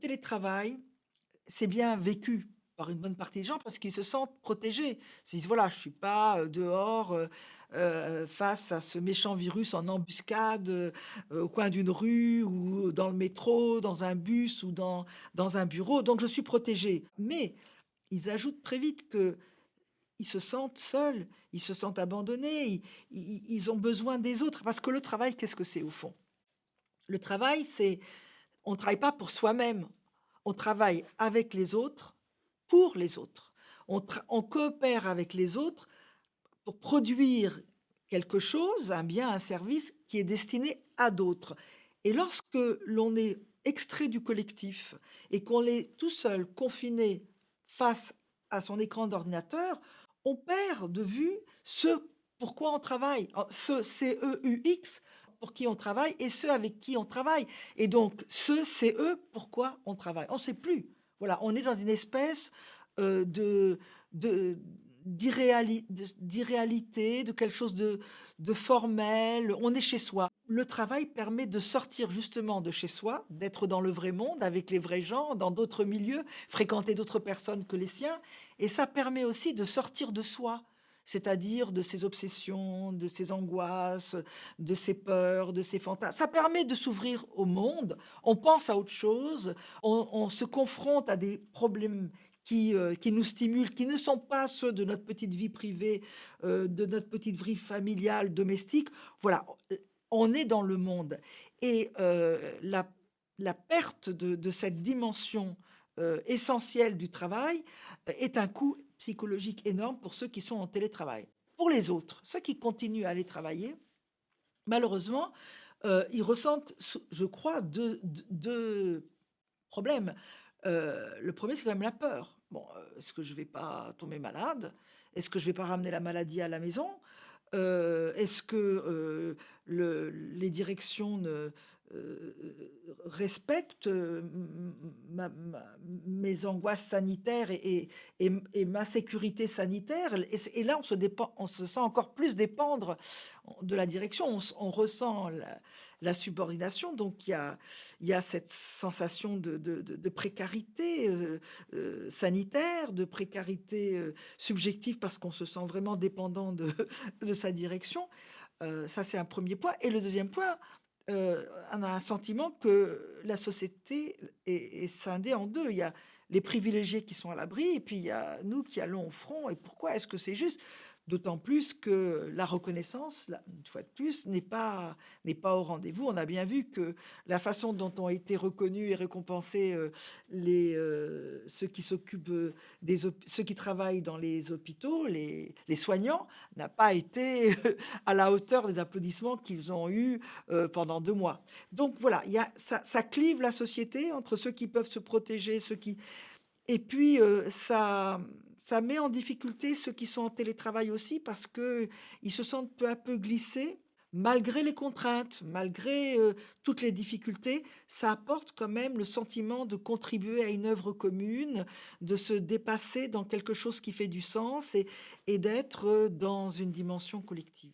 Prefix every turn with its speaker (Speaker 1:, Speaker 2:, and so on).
Speaker 1: télétravail, c'est bien vécu par une bonne partie des gens parce qu'ils se sentent protégés. Ils se disent: «Voilà, je suis pas, dehors, face à ce méchant virus en embuscade, au coin d'une rue ou dans le métro, dans un bus ou dans un bureau, donc je suis protégé». Mais ils ajoutent très vite qu'ils se sentent seuls, ils se sentent abandonnés, ils ont besoin des autres parce que le travail, qu'est-ce que c'est au fond? Le travail, c'est on ne travaille pas pour soi-même, on travaille avec les autres, pour les autres. On coopère avec les autres pour produire quelque chose, un bien, un service qui est destiné à d'autres. Et lorsque l'on est extrait du collectif et qu'on est tout seul, confiné face à son écran d'ordinateur, on perd de vue ce pourquoi on travaille, ce CEUX pour qui on travaille et ceux avec qui on travaille. Et donc, ce CE, pourquoi on travaille. On ne sait plus. Voilà, on est dans une espèce de, de, d'irréalité, de quelque chose de formel. On est chez soi. Le travail permet de sortir justement de chez soi, d'être dans le vrai monde, avec les vrais gens, dans d'autres milieux, fréquenter d'autres personnes que les siens. Et ça permet aussi de sortir de soi, c'est-à-dire de ses obsessions, de ses angoisses, de ses peurs, de ses fantasmes. Ça permet de s'ouvrir au monde, on pense à autre chose, on se confronte à des problèmes qui nous stimulent, qui ne sont pas ceux de notre petite vie privée, de notre petite vie familiale, domestique. Voilà, on est dans le monde et la perte de cette dimension, essentielle du travail, est un coût psychologique énorme pour ceux qui sont en télétravail. Pour les autres, ceux qui continuent à aller travailler, malheureusement, ils ressentent, je crois, deux problèmes. Le premier, c'est quand même la peur. Bon, est-ce que je vais pas tomber malade? Est-ce que je vais pas ramener la maladie à la maison? Est-ce que, les directions respectent, mes angoisses sanitaires et ma sécurité sanitaire? Et là, on se sent encore plus dépendre de la direction. On ressent la subordination, donc il y a cette sensation de précarité, sanitaire, de précarité, subjective parce qu'on se sent vraiment dépendant de de sa direction. Ça, c'est un premier point et le deuxième point, on a un sentiment que la société est scindée en 2. Il y a les privilégiés qui sont à l'abri et puis il y a nous qui allons au front et pourquoi est-ce que c'est juste? D'autant plus que la reconnaissance, là, une fois de plus, n'est pas au rendez-vous. On a bien vu que la façon dont ont été reconnus et récompensés, ceux qui s'occupent, ceux qui travaillent dans les hôpitaux, les soignants, n'a pas été à la hauteur des applaudissements qu'ils ont eus, pendant 2 mois. Donc voilà, il y a ça clive la société entre ceux qui peuvent se protéger, ceux qui et puis, ça met en difficulté ceux qui sont en télétravail aussi parce qu'ils se sentent peu à peu glissés malgré les contraintes, malgré, toutes les difficultés. Ça apporte quand même le sentiment de contribuer à une œuvre commune, de se dépasser dans quelque chose qui fait du sens et d'être, dans une dimension collective.